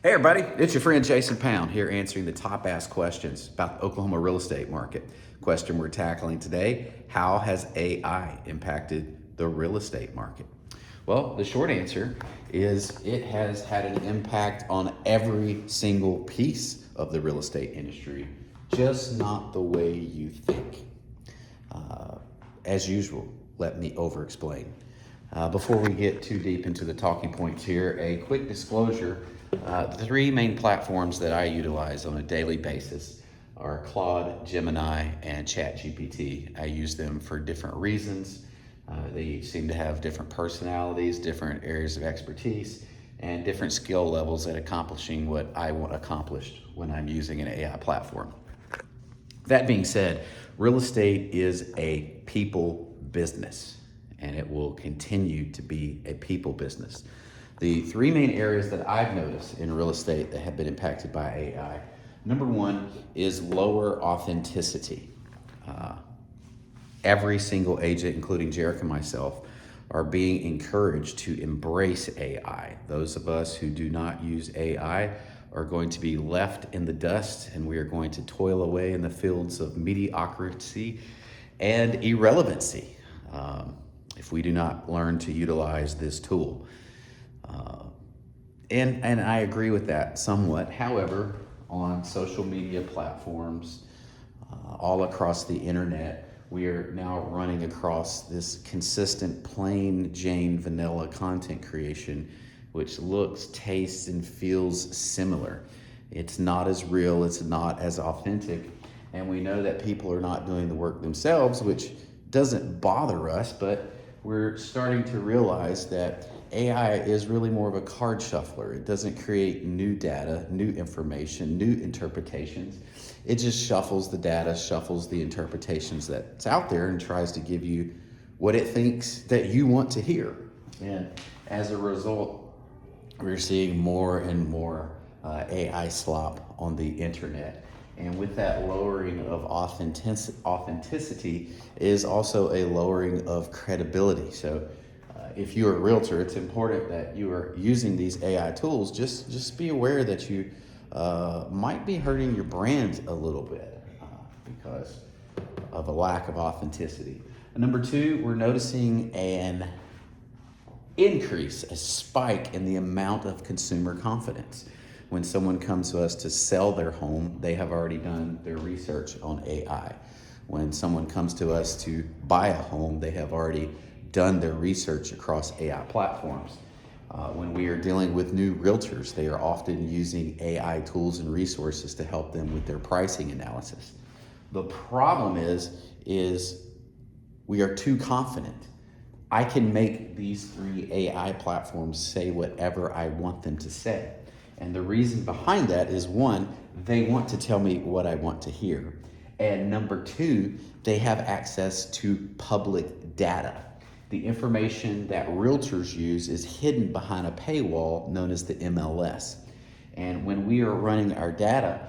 Hey everybody, it's your friend Jason Pound here answering the top asked questions about the Oklahoma real estate market. Question we're tackling today, how has AI impacted the real estate market? Well, the short answer is it has had an impact on every single piece of the real estate industry, just not the way you think. As usual, let me over explain. Before we get too deep into the talking points here, a quick disclosure. The three main platforms that I utilize on a daily basis are Claude, Gemini, and ChatGPT. I use them for different reasons. They each seem to have different personalities, different areas of expertise, and different skill levels at accomplishing what I want accomplished when I'm using an AI platform. That being said, real estate is a people business, and it will continue to be a people business. The three main areas that I've noticed in real estate that have been impacted by AI, number one is lower authenticity. Every single agent, including Jarek and myself, are being encouraged to embrace AI. Those of us who do not use AI are going to be left in the dust, and we are going to toil away in the fields of mediocrity and irrelevancy if we do not learn to utilize this tool. And I agree with that somewhat. However, on social media platforms, all across the internet, we are now running across this consistent plain Jane vanilla content creation, which looks, tastes, and feels similar. It's not as real, it's not as authentic, and we know that people are not doing the work themselves, which doesn't bother us, but we're starting to realize that AI is really more of a card shuffler. It doesn't create new data, new information, new interpretations. It just shuffles the data, shuffles the interpretations that's out there, and tries to give you what it thinks that you want to hear. And as a result, we're seeing more and more AI slop on the internet. And with that lowering of authenticity is also a lowering of credibility. So if you're a realtor, it's important that you are using these AI tools. Just be aware that you might be hurting your brand a little bit because of a lack of authenticity. And number two, we're noticing an increase, a spike in the amount of consumer confidence. When someone comes to us to sell their home, they have already done their research on AI. When someone comes to us to buy a home, they have already done their research across AI platforms. When we are dealing with new realtors, they are often using AI tools and resources to help them with their pricing analysis. The problem is we are too confident. I can make these three AI platforms say whatever I want them to say. And the reason behind that is one, they want to tell me what I want to hear. And number two, they have access to public data. The information that realtors use is hidden behind a paywall known as the MLS. And when we are running our data,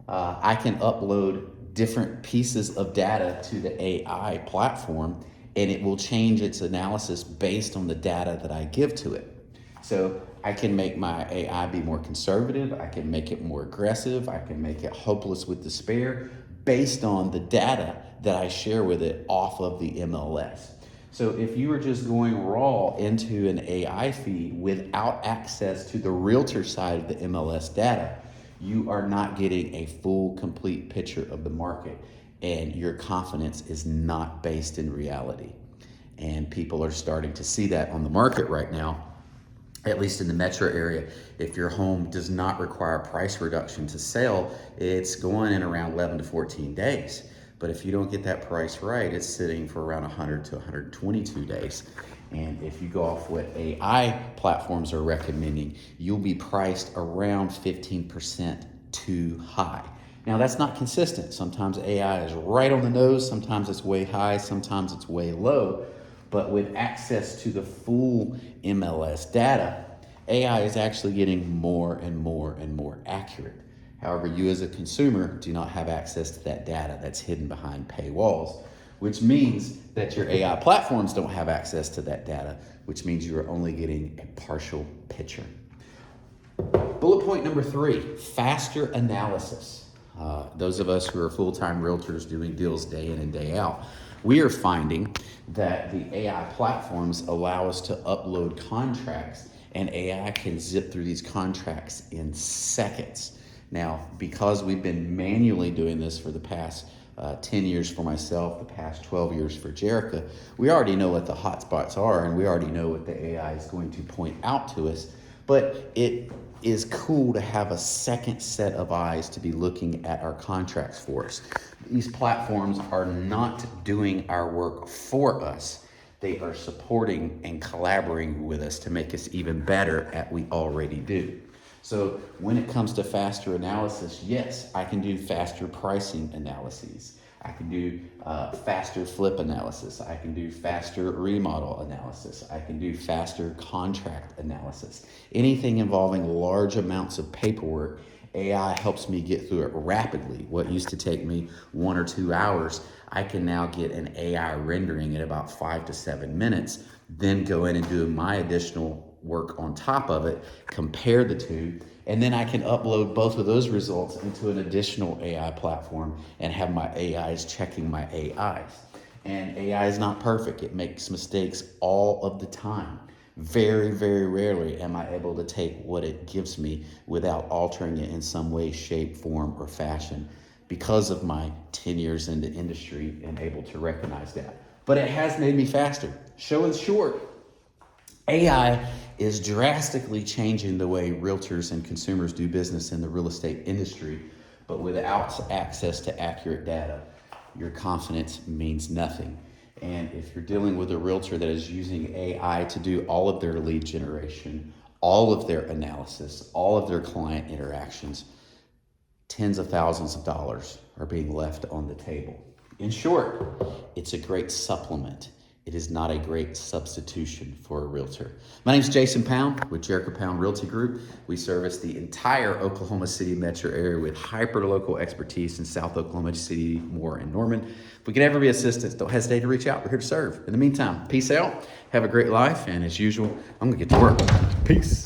I can upload different pieces of data to the AI platform, and it will change its analysis based on the data that I give to it. So I can make my AI be more conservative, I can make it more aggressive, I can make it hopeless with despair based on the data that I share with it off of the MLS. So if you are just going raw into an AI feed without access to the realtor side of the MLS data, you are not getting a full, complete picture of the market, and your confidence is not based in reality. And people are starting to see that on the market right now, at least in the metro area. If your home does not require price reduction to sell, it's going in around 11 to 14 days. But if you don't get that price right, it's sitting for around 100 to 122 days. And if you go off what AI platforms are recommending, you'll be priced around 15% too high. Now, that's not consistent. Sometimes AI is right on the nose, sometimes it's way high, sometimes it's way low. But with access to the full MLS data, AI is actually getting more and more and more accurate. However, you as a consumer do not have access to that data that's hidden behind paywalls, which means that your AI platforms don't have access to that data, which means you are only getting a partial picture. Bullet point number 3, faster analysis. Those of us who are full-time realtors doing deals day in and day out, we are finding that the AI platforms allow us to upload contracts, and AI can zip through these contracts in seconds. Now, because we've been manually doing this for the past 10 years for myself, the past 12 years for Jerica, we already know what the hot spots are, and we already know what the AI is going to point out to us. But it is cool to have a second set of eyes to be looking at our contracts for us. These platforms are not doing our work for us. They are supporting and collaborating with us to make us even better at what we already do. So when it comes to faster analysis, yes, I can do faster pricing analyses. I can do faster flip analysis. I can do faster remodel analysis. I can do faster contract analysis. Anything involving large amounts of paperwork, AI helps me get through it rapidly. What used to take me 1 or 2 hours, I can now get an AI rendering in about 5 to 7 minutes, then go in and do my additional work on top of it, compare the two, and then I can upload both of those results into an additional AI platform and have my AIs checking my AIs. And AI is not perfect. It makes mistakes all of the time. Very, very rarely am I able to take what it gives me without altering it in some way, shape, form, or fashion because of my 10 years in the industry and able to recognize that. But it has made me faster. Show it short. AI is drastically changing the way realtors and consumers do business in the real estate industry, but without access to accurate data, your confidence means nothing. And if you're dealing with a realtor that is using AI to do all of their lead generation, all of their analysis, all of their client interactions, tens of thousands of dollars are being left on the table. In short, it's a great supplement. It is not a great substitution for a realtor. My name is Jason Pound with Jerica Pound Realty Group. We service the entire Oklahoma City metro area with hyper-local expertise in South Oklahoma City, Moore, and Norman. If we can ever be assistance, don't hesitate to reach out. We're here to serve. In the meantime, peace out. Have a great life. And as usual, I'm going to get to work. Peace.